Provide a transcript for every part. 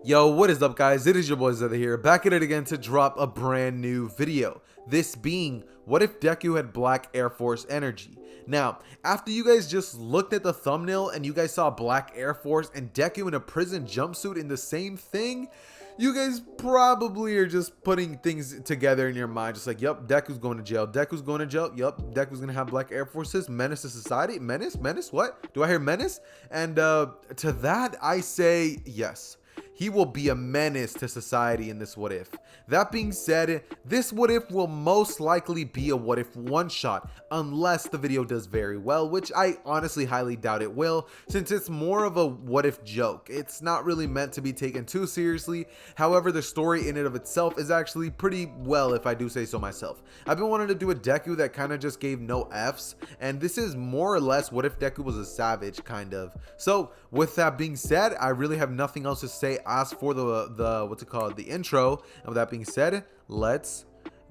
Yo, what is up guys? It is your boy Zeta here, back at it again to drop a brand new video. This being, what if Deku had black Air Force energy? Now, after you guys just looked at the thumbnail and you guys saw black Air Force and Deku in a prison jumpsuit in the same thing, you guys probably are just putting things together in your mind, just like, yep, Deku's going to jail, Deku's going to jail, yep, Deku's gonna have black Air Forces, menace to society, menace, what? Do I hear menace? And to that, I say yes. He will be a menace to society in this what if. That being said, this what if will most likely be a what if one shot unless the video does very well, which I honestly highly doubt it will, since it's more of a what if joke. It's not really meant to be taken too seriously. However, the story in and of itself is actually pretty well, if I do say so myself. I've been wanting to do a Deku that kind of just gave no Fs, and this is more or less what if Deku was a savage, kind of. So with that being said, I really have nothing else to say as for the what's it called, the intro. And with that being said, let's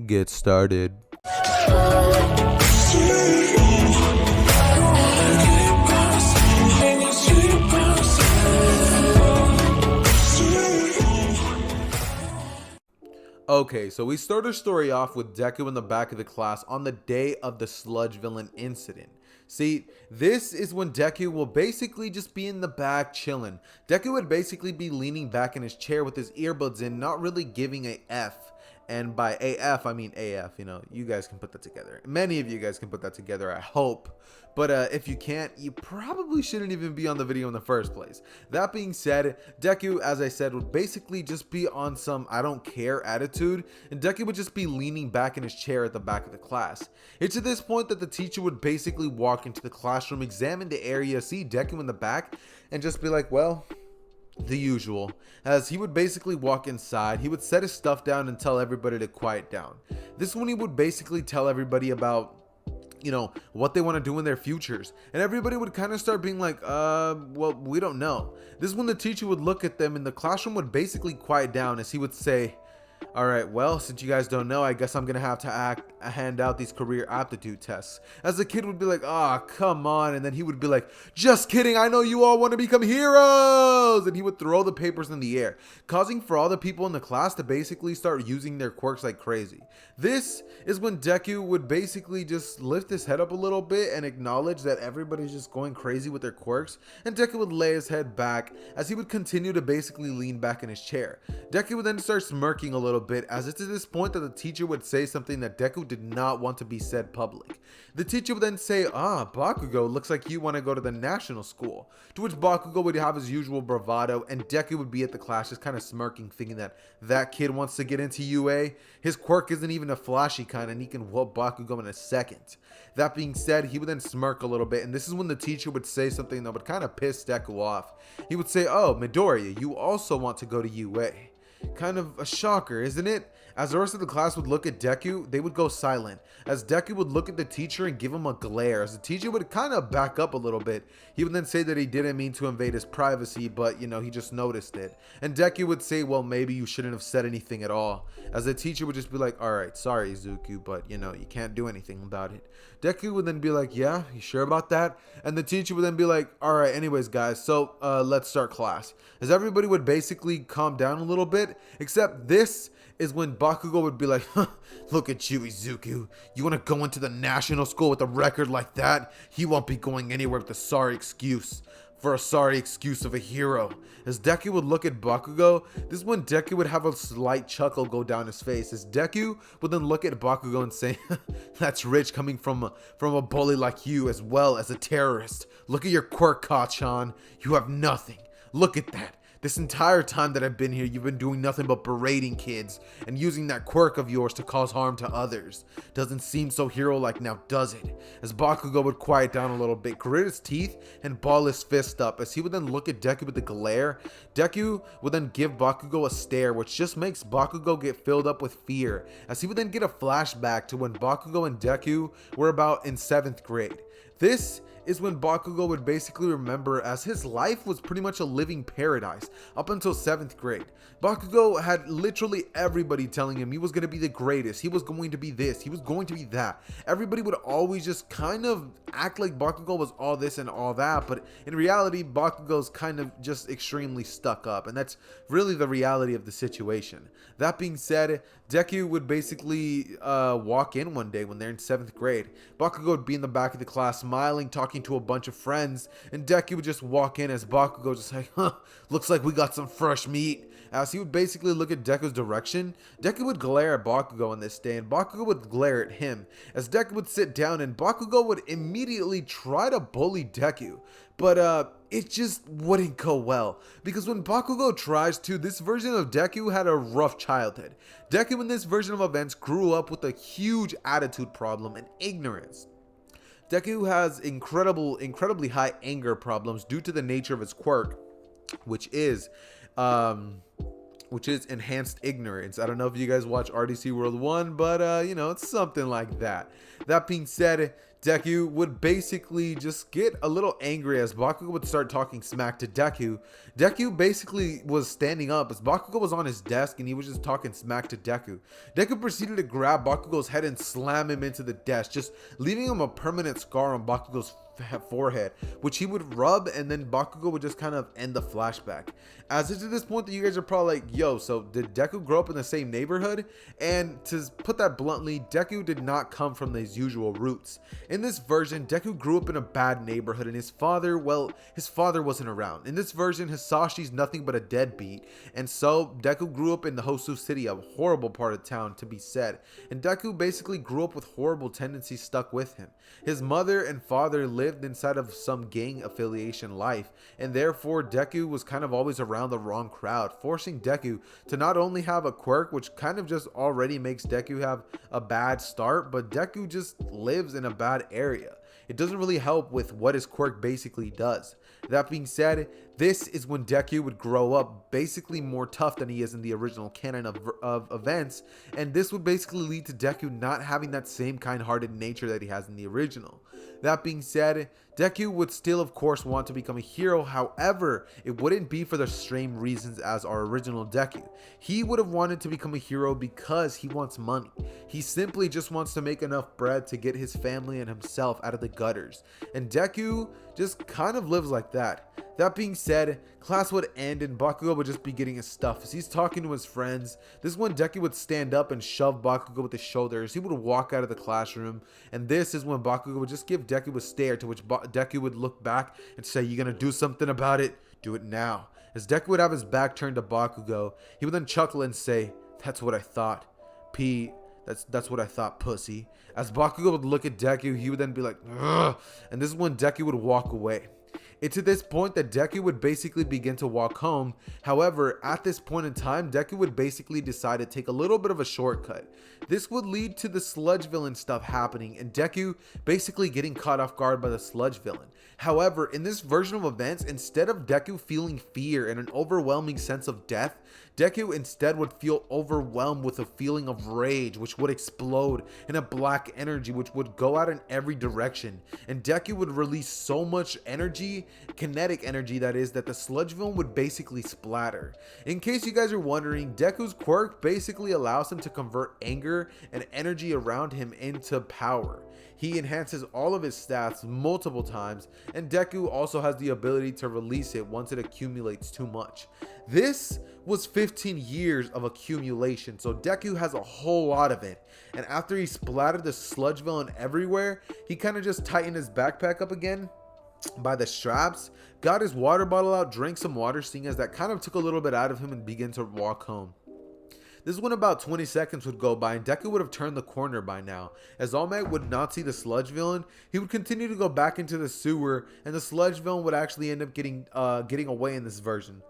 get started. Okay, so we start our story off with Deku in the back of the class on the day of the sludge villain incident. See, this is when Deku will basically just be in the back chilling. Deku would basically be leaning back in his chair with his earbuds in, not really giving a F. And by AF, I mean AF, you know, you guys can put that together. Many of you guys can put that together, I hope. But if you can't, you probably shouldn't even be on the video in the first place. That being said, Deku, as I said, would basically just be on some I don't care attitude, and Deku would just be leaning back in his chair at the back of the class. It's at this point that the teacher would basically walk into the classroom, examine the area, see Deku in the back, and just be like, well, the usual. As he would basically walk inside, he would set his stuff down and tell everybody to quiet down. This is when he would basically tell everybody about, you know, what they want to do in their futures, and everybody would kind of start being like, well, we don't know. This is when the teacher would look at them and the classroom would basically quiet down, as he would say, all right, well, since you guys don't know, I guess I'm gonna have to hand out these career aptitude tests. As the kid would be like, oh, come on. And then he would be like, just kidding, I know you all want to become heroes. And he would throw the papers in the air, causing for all the people in the class to basically start using their quirks like crazy. This is when Deku would basically just lift his head up a little bit and acknowledge that everybody's just going crazy with their quirks, and Deku would lay his head back as he would continue to basically lean back in his chair. Deku would then start smirking a little bit, as it's at this point that the teacher would say something that Deku did not want to be said public. The teacher would then say, Bakugo, looks like you want to go to the national school. To which Bakugo would have his usual bravado, and Deku would be at the class just kind of smirking, thinking that that kid wants to get into UA. His quirk isn't even a flashy kind, and he can whoop Bakugo in a second. That being said, he would then smirk a little bit, and this is when the teacher would say something that would kind of piss Deku off. He would say, oh, Midoriya, you also want to go to UA. Kind of a shocker, isn't it? As the rest of the class would look at Deku, they would go silent, as Deku would look at the teacher and give him a glare, as the teacher would kind of back up a little bit. He would then say that he didn't mean to invade his privacy, but, you know, he just noticed it. And Deku would say, well, maybe you shouldn't have said anything at all, as the teacher would just be like, alright, sorry, Izuku, but, you know, you can't do anything about it. Deku would then be like, yeah, you sure about that? And the teacher would then be like, alright, anyways, guys, so let's start class. As everybody would basically calm down a little bit, except this is when Bakugo would be like, look at you, Izuku. You want to go into the national school with a record like that? He won't be going anywhere with a sorry excuse. For a sorry excuse of a hero. As Deku would look at Bakugo, this is when Deku would have a slight chuckle go down his face, as Deku would then look at Bakugo and say, that's rich coming from a bully like you, as well as a terrorist. Look at your quirk, Kachan. You have nothing. Look at that. This entire time that I've been here, you've been doing nothing but berating kids and using that quirk of yours to cause harm to others. Doesn't seem so hero-like now, does it? As Bakugo would quiet down a little bit, grit his teeth, and ball his fist up, as he would then look at Deku with a glare. Deku would then give Bakugo a stare, which just makes Bakugo get filled up with fear, as he would then get a flashback to when Bakugo and Deku were about in 7th grade. This is when Bakugo would basically remember, as his life was pretty much a living paradise up until 7th grade. Bakugo had literally everybody telling him he was going to be the greatest, he was going to be this, he was going to be that. Everybody would always just kind of act like Bakugo was all this and all that, but in reality, Bakugo's kind of just extremely stuck up, and that's really the reality of the situation. That being said, Deku would basically walk in one day when they're in 7th grade. Bakugo would be in the back of the class smiling, talking to a bunch of friends, and Deku would just walk in as Bakugo just like, looks like we got some fresh meat. As he would basically look at Deku's direction, Deku would glare at Bakugo on this day, and Bakugo would glare at him, as Deku would sit down and Bakugo would immediately try to bully Deku. But it just wouldn't go well, because when Bakugo tries to, this version of Deku had a rough childhood. Deku in this version of events grew up with a huge attitude problem and ignorance. Deku has incredibly high anger problems due to the nature of his quirk, which is enhanced ignorance. I don't know if you guys watch RDC World 1, but you know, it's something like that. That being said, Deku would basically just get a little angry as Bakugo would start talking smack to Deku. Deku basically was standing up as Bakugo was on his desk and he was just talking smack to Deku. Deku proceeded to grab Bakugo's head and slam him into the desk, just leaving him a permanent scar on Bakugo's forehead, which he would rub, and then Bakugo would just kind of end the flashback. As it's at this point that you guys are probably like, yo, so did Deku grow up in the same neighborhood? And to put that bluntly, Deku did not come from his usual roots. In this version, Deku grew up in a bad neighborhood, and his father wasn't around. In this version, Hisashi's nothing but a deadbeat, and so Deku grew up in the Hosu City, a horrible part of town to be said, and Deku basically grew up with horrible tendencies stuck with him. His mother and father lived inside of some gang affiliation life, and therefore Deku was kind of always around the wrong crowd, forcing Deku to not only have a quirk, which kind of just already makes Deku have a bad start, but Deku just lives in a bad area. It doesn't really help with what his quirk basically does. That being said, this is when Deku would grow up basically more tough than he is in the original canon of events, and this would basically lead to Deku not having that same kind-hearted nature that he has in the original. That being said, Deku would still of course want to become a hero, however, it wouldn't be for the same reasons as our original Deku. He would have wanted to become a hero because he wants money. He simply just wants to make enough bread to get his family and himself out of the gutters, and Deku just kind of lives like that. That being said, class would end and Bakugo would just be getting his stuff. As he's talking to his friends, this is when Deku would stand up and shove Bakugo with his shoulders. He would walk out of the classroom, and this is when Bakugo would just give Deku a stare, to which Deku would look back and say, "You gonna do something about it? Do it now." As Deku would have his back turned to Bakugo, he would then chuckle and say, "That's what I thought. That's what I thought, pussy." As Bakugo would look at Deku, he would then be like, "Ugh," and this is when Deku would walk away. It's at this point that Deku would basically begin to walk home. However, at this point in time, Deku would basically decide to take a little bit of a shortcut. This would lead to the sludge villain stuff happening and Deku basically getting caught off guard by the sludge villain. However, in this version of events, instead of Deku feeling fear and an overwhelming sense of death, Deku instead would feel overwhelmed with a feeling of rage, which would explode in a black energy which would go out in every direction. And Deku would release so much energy, kinetic energy that is, that the sludge villain would basically splatter. In case you guys are wondering, Deku's quirk basically allows him to convert anger and energy around him into power. He enhances all of his stats multiple times, and Deku also has the ability to release it once it accumulates too much. This was 15 years of accumulation, so Deku has a whole lot of it. And after he splattered the sludge villain everywhere, he kind of just tightened his backpack up again by the straps, got his water bottle out, drank some water, seeing as that kind of took a little bit out of him, and began to walk home. This is when about 20 seconds would go by and Deku would have turned the corner by now. As All Might would not see the sludge villain, he would continue to go back into the sewer, and the sludge villain would actually end up getting away in this version,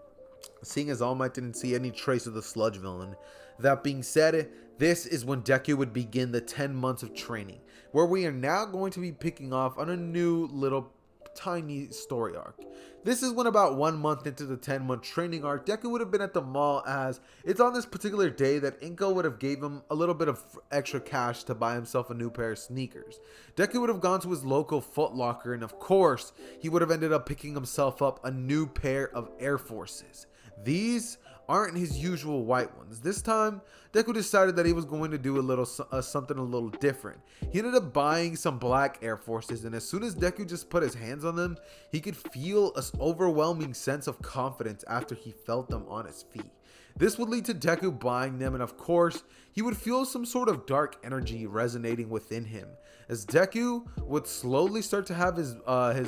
seeing as All Might didn't see any trace of the sludge villain. That being said, this is when Deku would begin the 10 months of training, where we are now going to be picking off on a new little tiny story arc. This is when about 1 month into the 10-month training arc, Deku would have been at the mall, as it's on this particular day that Inko would have gave him a little bit of extra cash to buy himself a new pair of sneakers. Deku would have gone to his local Foot Locker, and of course, he would have ended up picking himself up a new pair of Air Forces. These aren't his usual white ones. This time, Deku decided that he was going to do a little something a little different. He ended up buying some black Air Forces, and as soon as Deku just put his hands on them, he could feel an overwhelming sense of confidence after he felt them on his feet. This would lead to Deku buying them, and of course, he would feel some sort of dark energy resonating within him, as Deku would slowly start to have his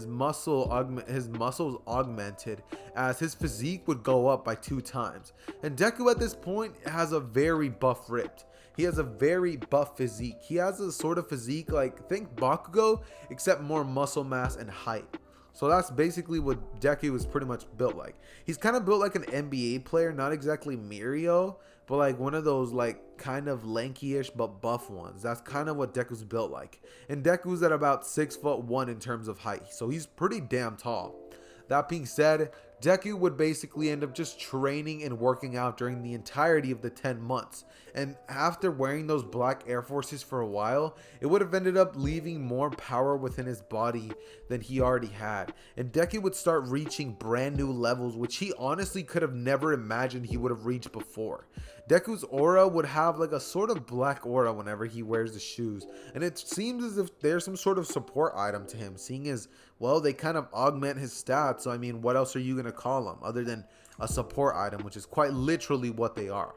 muscles augmented, as his physique would go up by 2 times. And Deku at this point has a very buff ripped. He has a very buff physique. He has a sort of physique like, think Bakugo, except more muscle mass and height. So that's basically what Deku is pretty much built like. He's kind of built like an NBA player, not exactly Mirio, but like one of those like kind of lanky-ish but buff ones. That's kind of what Deku's built like. And Deku's at about 6'1" in terms of height, so he's pretty damn tall. That being said, Deku would basically end up just training and working out during the entirety of the 10 months. And after wearing those black Air Forces for a while, it would have ended up leaving more power within his body than he already had. And Deku would start reaching brand new levels, which he honestly could have never imagined he would have reached before. Deku's aura would have like a sort of black aura whenever he wears the shoes. And it seems as if there's some sort of support item to him, seeing as, well, they kind of augment his stats. So I mean, what else are you going to call them other than a support item, which is quite literally what they are.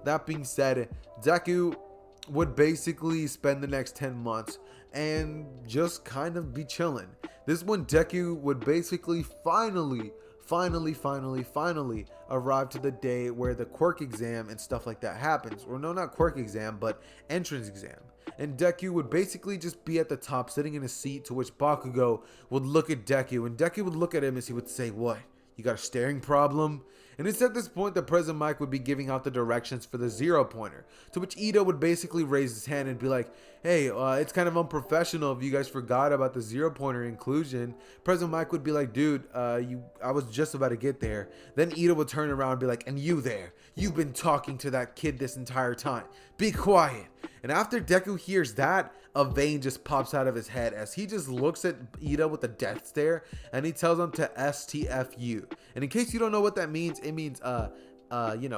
That being said, Deku would basically spend the next 10 months and just kind of be chilling. This is when Deku would basically finally arrive to the day where the quirk exam and stuff like that happens. Or no, not quirk exam, but entrance exam. And Deku would basically just be at the top sitting in a seat, to which Bakugo would look at Deku, and Deku would look at him as he would say, "What? You got a staring problem?" And it's at this point that President Mike would be giving out the directions for the 0-pointer, to which Ito would basically raise his hand and be like, "Hey, it's kind of unprofessional if you guys forgot about the 0-pointer inclusion." President Mike would be like, "Dude, I was just about to get there." Then Ito would turn around and be like, "And you there, you've been talking to that kid this entire time. Be quiet." And after Deku hears that, a vein just pops out of his head as he just looks at Ida with a death stare, and he tells him to STFU. And in case you don't know what that means, it means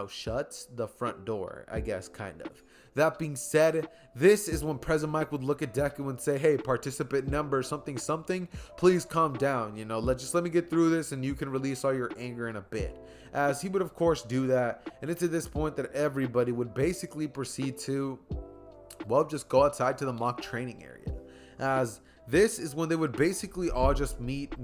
shut the front door, I guess, kind of. That being said, this is when President Mike would look at Deku and say, "Hey, participant number something something, please calm down. Let me get through this, and you can release all your anger in a bit." As he would of course do that, and it's at this point that everybody would basically proceed to, well, just go outside to the mock training area. As this is when they would basically all just meet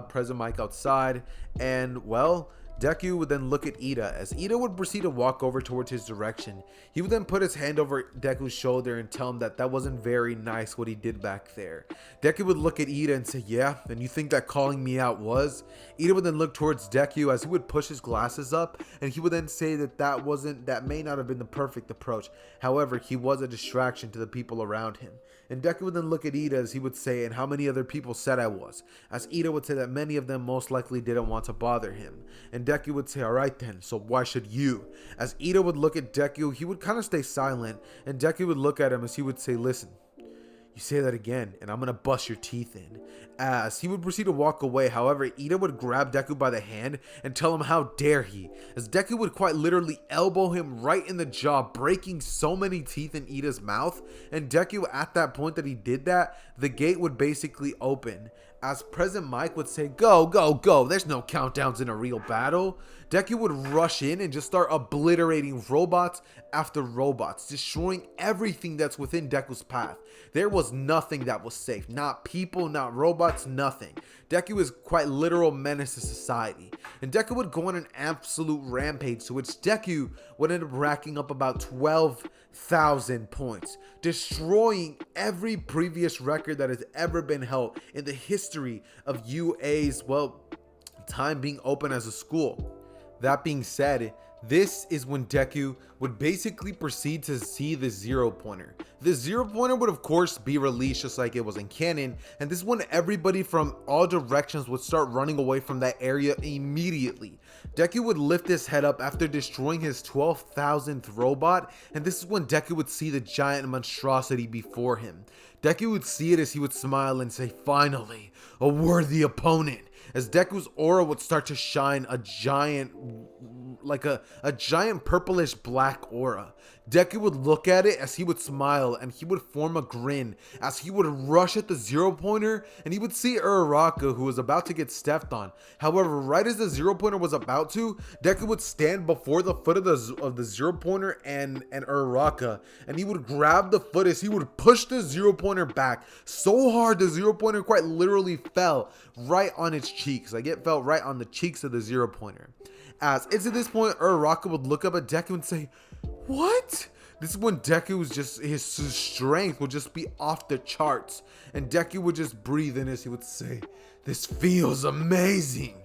President Mike outside, and well, Deku would then look at Ida. As Ida would proceed to walk over towards his direction, he would then put his hand over Deku's shoulder and tell him that wasn't very nice what he did back there. Deku would look at Ida and say, "Yeah, and you think that calling me out was?" Ida would then look towards Deku as he would push his glasses up, and he would then say that may not have been the perfect approach. However, he was a distraction to the people around him. And Deku would then look at Ida as he would say, "And how many other people said I was?" As Ida would say that many of them most likely didn't want to bother him. And Deku would say, "All right then, so why should you?" As Ida would look at Deku, he would kind of stay silent, and Deku would look at him as he would say, "Listen, you say that again, and I'm gonna bust your teeth in." As he would proceed to walk away, however, Ida would grab Deku by the hand and tell him how dare he, as Deku would quite literally elbow him right in the jaw, breaking so many teeth in Ida's mouth. And Deku, at that point that he did that, the gate would basically open. As President Mike would say, "Go, go, go, there's no countdowns in a real battle." Deku would rush in and just start obliterating robots after robots, destroying everything that's within Deku's path. There was nothing that was safe, not people, not robots, nothing. Deku is quite literal menace to society. And Deku would go on an absolute rampage, to which Deku would end up racking up about 12,000 points, destroying every previous record that has ever been held in the history of UA's, time being open as a school. That being said, This is when Deku would basically proceed to see the zero pointer. The zero pointer would of course be released just like it was in canon, and this is when everybody from all directions would start running away from that area immediately. Deku would lift his head up after destroying his 12,000th robot, and this is when Deku would see the giant monstrosity before him. Deku would see it as he would smile and say, "Finally, a worthy opponent." As Deku's aura would start to shine a giant, like a giant purplish black aura. Deku would look at it as he would smile and he would form a grin as he would rush at the zero pointer, and he would see Uraraka, who was about to get stepped on. However, right as the zero pointer was about to, Deku would stand before the foot of the zero pointer and Uraraka, and he would grab the foot as he would push the zero pointer back so hard the zero pointer quite literally fell right on its cheeks. Like, it fell right on the cheeks of the zero pointer. As it's at this point, Uraraka would look up at Deku and say, "What?" This is when Deku was just, his strength would just be off the charts, and Deku would just breathe in as he would say, "This feels amazing."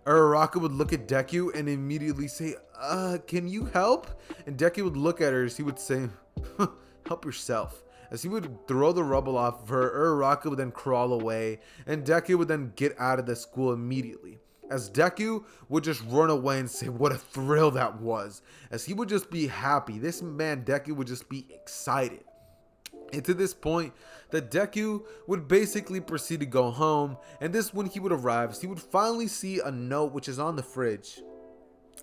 Uraraka would look at Deku and immediately say, "Can you help?" And Deku would look at her as he would say, "Help yourself." As he would throw the rubble off of her, Uraraka would then crawl away, and Deku would then get out of the school immediately. As Deku would just run away and say what a thrill that was, as he would just be happy. This man Deku would just be excited. And to this point, that Deku would basically proceed to go home, and this when he would arrive, so he would finally see a note which is on the fridge.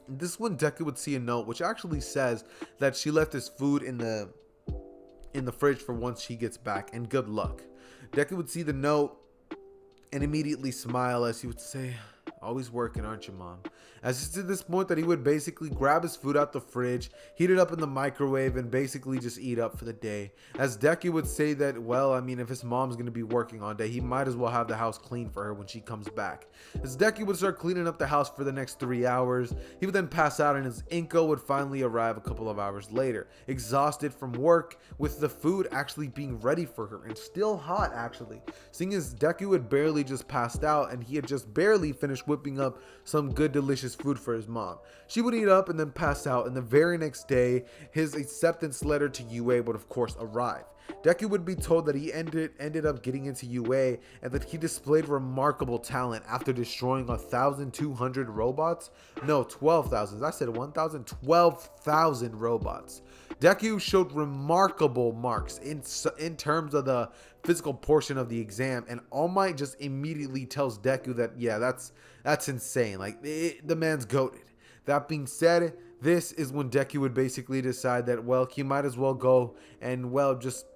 This is when Deku would see a note which actually says that she left his food in the fridge for once she gets back, and good luck. Deku would see the note and immediately smile as he would say, "Always working, aren't you, Mom?" As it's at this point that he would basically grab his food out the fridge, heat it up in the microwave, and basically just eat up for the day. As Deku would say that, well, I mean, if his mom's going to be working all day, he might as well have the house clean for her when she comes back. As Deku would start cleaning up the house for the next 3 hours, he would then pass out, and his Inko would finally arrive a couple of hours later, exhausted from work, with the food actually being ready for her, and still hot actually. Seeing as Deku had barely just passed out, and he had just barely finished whipping up some good delicious food for his mom. She would eat up and then pass out, and the very next day his acceptance letter to UA would of course arrive. Deku would be told that he ended up getting into UA, and that he displayed remarkable talent after destroying 1,200 robots. No, 12,000. I said 1,000, 12,000 robots. Deku showed remarkable marks in terms of the physical portion of the exam, and All Might just immediately tells Deku that, yeah, that's insane. Like, the man's goated. That being said, this is when Deku would basically decide that, well, he might as well go and, well, just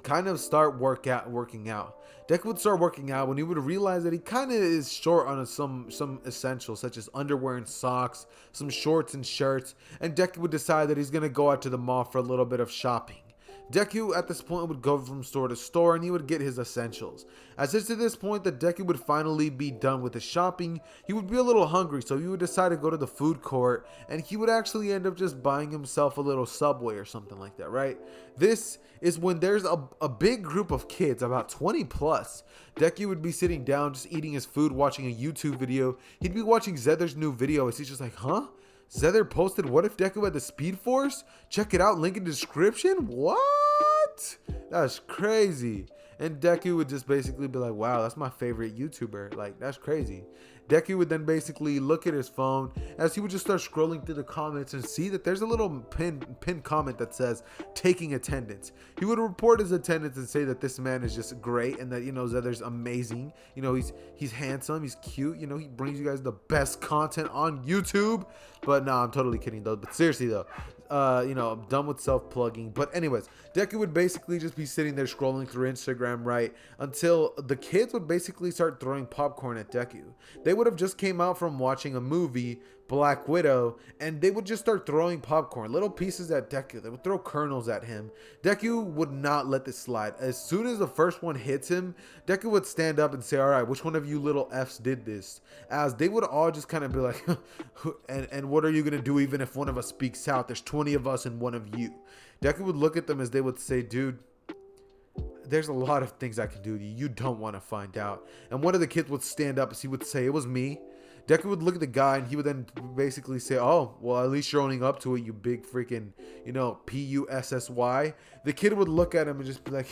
kind of start working out. Deku would start working out when he would realize that he kind of is short on some essentials such as underwear and socks, some shorts and shirts, and Deku would decide that he's going to go out to the mall for a little bit of shopping. Deku at this point would go from store to store, and he would get his essentials. As it's at this point that Deku would finally be done with his shopping, he would be a little hungry, so he would decide to go to the food court, and he would actually end up just buying himself a little Subway or something like that, right? This is when there's a big group of kids, about 20 plus. Deku would be sitting down just eating his food, watching a YouTube video. He'd be watching Zether's new video as he's just like, huh? Zether posted, "What if Deku had the Speed Force? Check it out, link in the description." What? That's crazy. And Deku would just basically be like, "Wow, that's my favorite YouTuber." Like, that's crazy. Deku would then basically look at his phone as he would just start scrolling through the comments and see that there's a little pinned comment that says taking attendance. He would report his attendance and say that this man is just great, and that, you know, Zether's amazing. You know, he's handsome, he's cute, you know, he brings you guys the best content on YouTube. But no, I'm totally kidding though. But seriously though, you know, I'm done with self-plugging. But anyways, Deku would basically just be sitting there scrolling through Instagram, right, until the kids would basically start throwing popcorn at Deku. They would have just came out from watching a movie, Black Widow, and they would just start throwing popcorn, little pieces at Deku. They would throw kernels at him. Deku would not let this slide. As soon as the first one hits him, Deku would stand up and say, "All right, which one of you little Fs did this?" As they would all just kind of be like, and what are you going to do even if one of us speaks out? There's 20 of us and one of you. Deku would look at them as they would say, "Dude, there's a lot of things I can do to you. You don't want to find out." And one of the kids would stand up as he would say, "It was me." Deku would look at the guy and he would then basically say, oh, well, at least you're owning up to it, you big freaking, Pussy. The kid would look at him and just be like,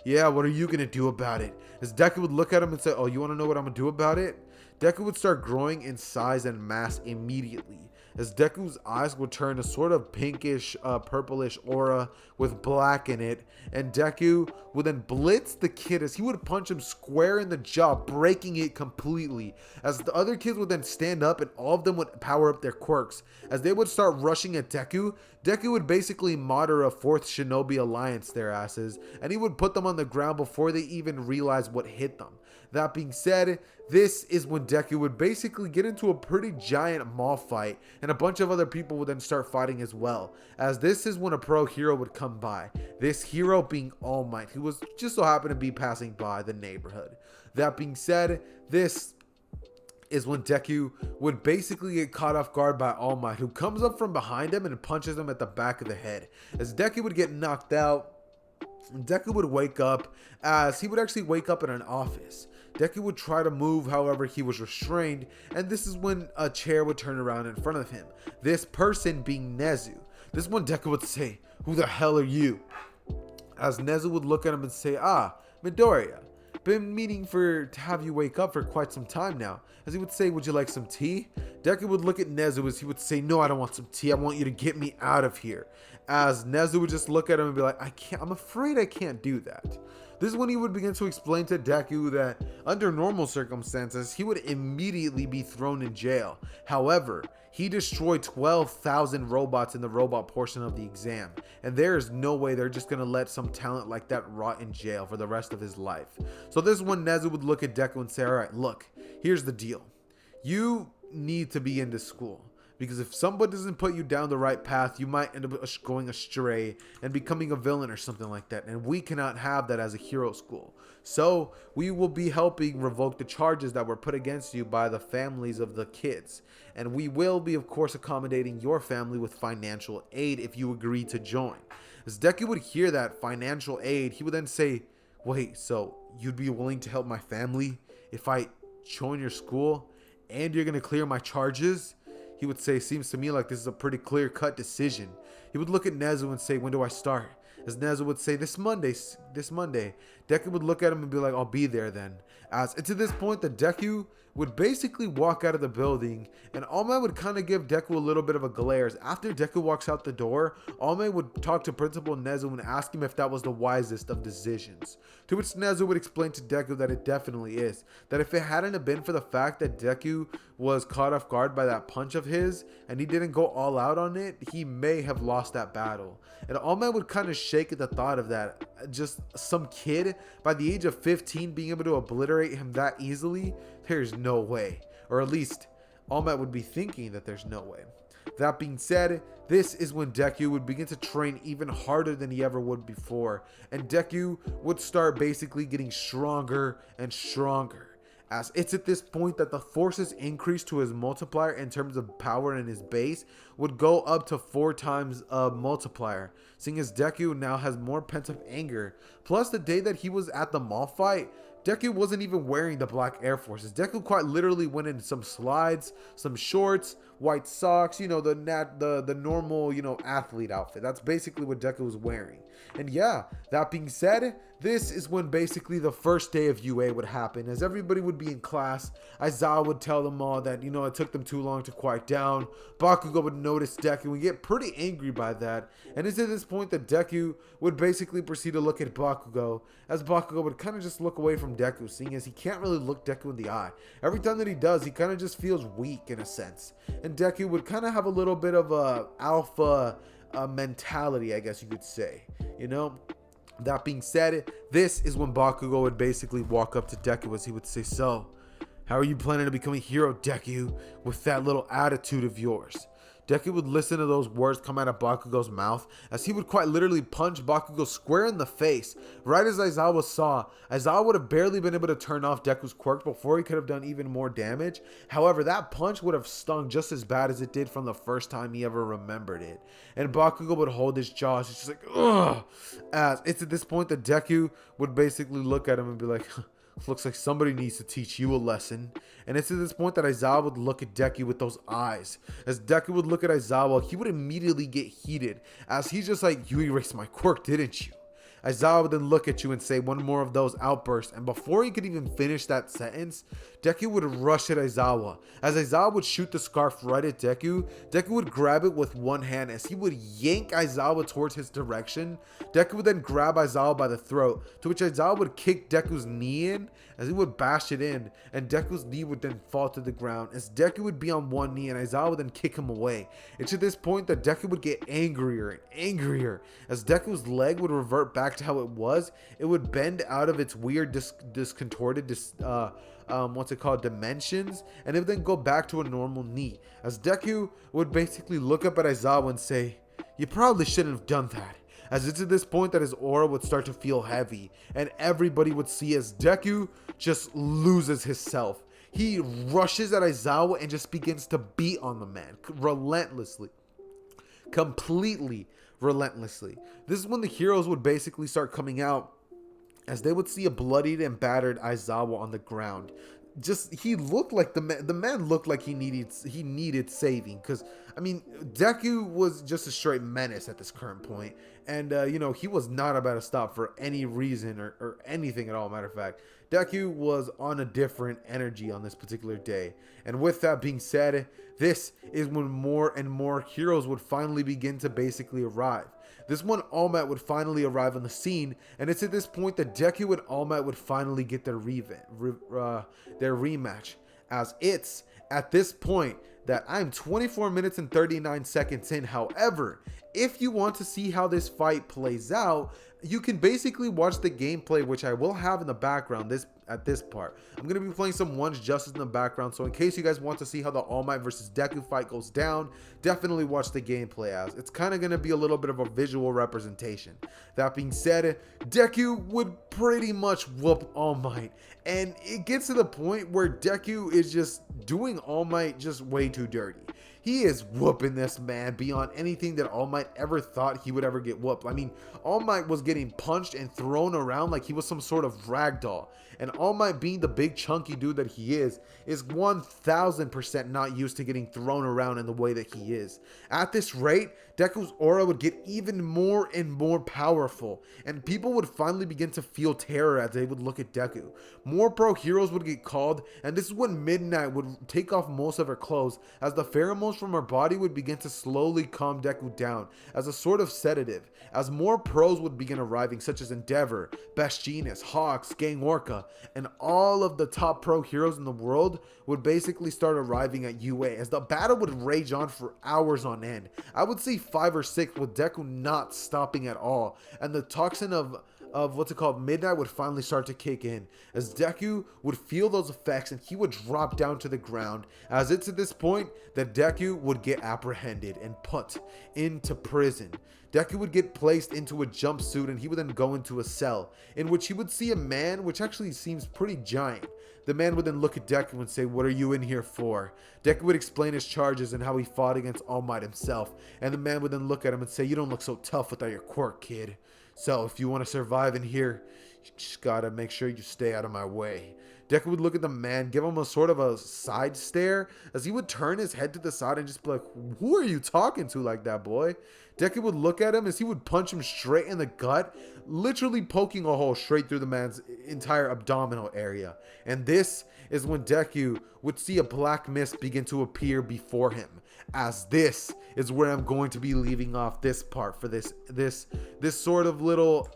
yeah, what are you going to do about it? As Deku would look at him and say, oh, you want to know what I'm going to do about it? Deku would start growing in size and mass immediately, as Deku's eyes would turn a sort of pinkish, purplish aura with black in it, and Deku would then blitz the kid as he would punch him square in the jaw, breaking it completely, as the other kids would then stand up and all of them would power up their quirks. As they would start rushing at Deku, Deku would basically modder a 4th Shinobi Alliance their asses, and he would put them on the ground before they even realized what hit them. That being said, this is when Deku would basically get into a pretty giant mall fight, and a bunch of other people would then start fighting as well, as this is when a pro hero would come by. This hero being All Might, who was just so happened to be passing by the neighborhood. That being said, this is when Deku would basically get caught off guard by All Might, who comes up from behind him and punches him at the back of the head. As Deku would get knocked out, Deku would wake up, as he would actually wake up in an office. Deku would try to move, however he was restrained, and this is when a chair would turn around in front of him. This person being Nezu. This one Deku would say, who the hell are you? As Nezu would look at him and say, Midoriya. Been meaning to have you wake up for quite some time now. As he would say, would you like some tea? Deku would look at Nezu as he would say, no, I don't want some tea. I want you to get me out of here. As Nezu would just look at him and be like, I'm afraid I can't do that. This is when he would begin to explain to Deku that under normal circumstances, he would immediately be thrown in jail. However, he destroyed 12,000 robots in the robot portion of the exam, and there is no way they're just going to let some talent like that rot in jail for the rest of his life. So this is when Nezu would look at Deku and say, all right, look, here's the deal. You need to be into school. Because if somebody doesn't put you down the right path, you might end up going astray and becoming a villain or something like that. And we cannot have that as a hero school. So we will be helping revoke the charges that were put against you by the families of the kids. And we will be, of course, accommodating your family with financial aid if you agree to join. As Deku would hear that financial aid, he would then say, wait, so you'd be willing to help my family if I join your school and you're going to clear my charges? He would say, seems to me like this is a pretty clear-cut decision. He would look at Nezu and say, when do I start? As Nezu would say, this Monday. Deku would look at him and be like, I'll be there then. As to this point, the Deku would basically walk out of the building, and All Might would kind of give Deku a little bit of a glare. As after Deku walks out the door, All Might would talk to Principal Nezu and ask him if that was the wisest of decisions. To which Nezu would explain to Deku that it definitely is. That if it hadn't have been for the fact that Deku was caught off guard by that punch of his, and he didn't go all out on it, he may have lost that battle. And All Might would kind of shake at the thought of that. Just some kid by the age of 15 being able to obliterate him that easily, there's no way. Or at least All Might would be thinking that there's no way. That being said, this is when Deku would begin to train even harder than he ever would before, and Deku would start basically getting stronger and stronger. As it's at this point that the forces increase to his multiplier in terms of power, and his base would go up to 4 times a multiplier, seeing as Deku now has more pent-up anger. Plus, the day that he was at the mall fight, Deku wasn't even wearing the black Air Forces. Deku quite literally went in some slides, some shorts, white socks, the normal, athlete outfit. That's basically what Deku was wearing. And yeah, that being said, this is when basically the first day of UA would happen. As everybody would be in class, Aizawa would tell them all that, it took them too long to quiet down. Bakugo would notice Deku and get pretty angry by that. And it's at this point that Deku would basically proceed to look at Bakugo, as Bakugo would kind of just look away from Deku, seeing as he can't really look Deku in the eye. Every time that he does, he kind of just feels weak in a sense. And Deku would kind of have a little bit of a alpha mentality, I guess you could say, That being said, this is when Bakugo would basically walk up to Deku as he would say, so, how are you planning to become a hero, Deku, with that little attitude of yours? Deku would listen to those words come out of Bakugo's mouth, as he would quite literally punch Bakugo square in the face. Right as Aizawa saw, Aizawa would have barely been able to turn off Deku's quirk before he could have done even more damage. However, that punch would have stung just as bad as it did from the first time he ever remembered it. And Bakugo would hold his jaws, he's just like, ugh. As it's at this point that Deku would basically look at him and be like, Looks like somebody needs to teach you a lesson. And it's at this point that Aizawa would look at Deku with those eyes. As Deku would look at Aizawa, he would immediately get heated, as he's just like, you erased my quirk, didn't you? Aizawa would then look at you and say one more of those outbursts, and before he could even finish that sentence, Deku would rush at Aizawa. As Aizawa would shoot the scarf right at Deku, Deku would grab it with one hand. As he would yank Aizawa towards his direction, Deku would then grab Aizawa by the throat, to which Aizawa would kick Deku's knee in, as he would bash it in, and Deku's knee would then fall to the ground, as Deku would be on one knee and Aizawa would then kick him away. It's at this point that Deku would get angrier and angrier, as Deku's leg would revert back to how it was. It would bend out of its weird discontorted dimensions, and it would then go back to a normal knee, as Deku would basically look up at Aizawa and say, you probably shouldn't have done that. As it's at this point that his aura would start to feel heavy, and everybody would see as Deku just loses his self. He rushes at Aizawa and just begins to beat on the man relentlessly, completely relentlessly. This is when the heroes would basically start coming out, as they would see a bloodied and battered Aizawa on the ground. He looked like the man looked like he needed saving, because I mean, Deku was just a straight menace at this current point, and he was not about to stop for any reason or anything at all. Matter of fact, Deku was on a different energy on this particular day. And with that being said, this is when more and more heroes would finally begin to basically arrive. This one, All Might would finally arrive on the scene, and it's at this point that Deku and All Might would finally get their rematch. As it's at this point that I'm 24 minutes and 39 seconds in. However, if you want to see how this fight plays out, you can basically watch the gameplay, which I will have in the background at this part. I'm going to be playing some One's Justice in the background, so in case you guys want to see how the All Might versus Deku fight goes down, definitely watch the gameplay, as it's kind of going to be a little bit of a visual representation. That being said, Deku would pretty much whoop All Might, and it gets to the point where Deku is just doing All Might just way too dirty. He is whooping this man beyond anything that All Might ever thought he would ever get whooped. I mean, All Might was getting punched and thrown around like he was some sort of ragdoll. And All Might, being the big chunky dude that he is 1000% not used to getting thrown around in the way that he is. At this rate, Deku's aura would get even more and more powerful, and people would finally begin to feel terror as they would look at Deku. More pro heroes would get called, and this is when Midnight would take off most of her clothes, as the pheromones from her body would begin to slowly calm Deku down as a sort of sedative, as more pros would begin arriving, such as Endeavor, Best Genius, Hawks, Gang Orca, and all of the top pro heroes in the world would basically start arriving at UA, as the battle would rage on for hours on end. I would say 5 or 6, with Deku not stopping at all, and the toxin of Midnight would finally start to kick in, as Deku would feel those effects and he would drop down to the ground, as it's at this point that Deku would get apprehended and put into prison. Deku would get placed into a jumpsuit, and he would then go into a cell, in which he would see a man which actually seems pretty giant. The man would then look at Deku and say, "What are you in here for?" Deku would explain his charges and how he fought against All Might himself, and the man would then look at him and say, "You don't look so tough without your quirk, kid. So if you want to survive in here, you just gotta make sure you stay out of my way." Deku would look at the man, give him a sort of a side stare, as he would turn his head to the side and just be like, "Who are you talking to like that, boy?" Deku would look at him as he would punch him straight in the gut, literally poking a hole straight through the man's entire abdominal area. And this is when Deku would see a black mist begin to appear before him, as this is where I'm going to be leaving off this part for this sort of little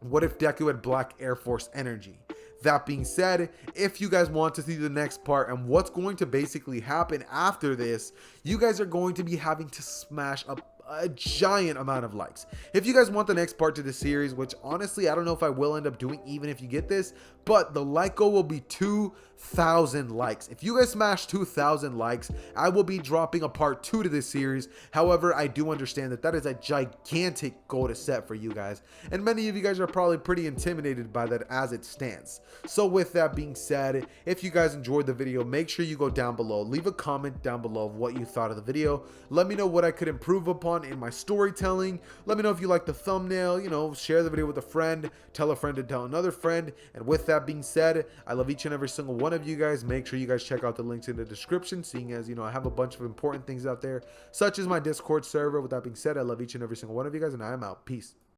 what if Deku had black Air Force energy. That being said, if you guys want to see the next part and what's going to basically happen after this, you guys are going to be having to smash up a giant amount of likes. If you guys want the next part to the series, which honestly I don't know if I will end up doing even if you get this, but the like goal will be 2,000 likes. If you guys smash 2,000 likes, I will be dropping a part 2 to this series. However, I do understand that that is a gigantic goal to set for you guys, and many of you guys are probably pretty intimidated by that as it stands. So with that being said, if you guys enjoyed the video, make sure you go down below, leave a comment down below of what you thought of the video. Let me know what I could improve upon on in my storytelling. Let me know if you like the thumbnail, you know, share the video with a friend, tell a friend to tell another friend. And with that being said, I love each and every single one of you guys. Make sure you guys check out the links in the description, seeing as, you know, I have a bunch of important things out there, such as my Discord server. With that being said, I love each and every single one of you guys, and I am out. Peace.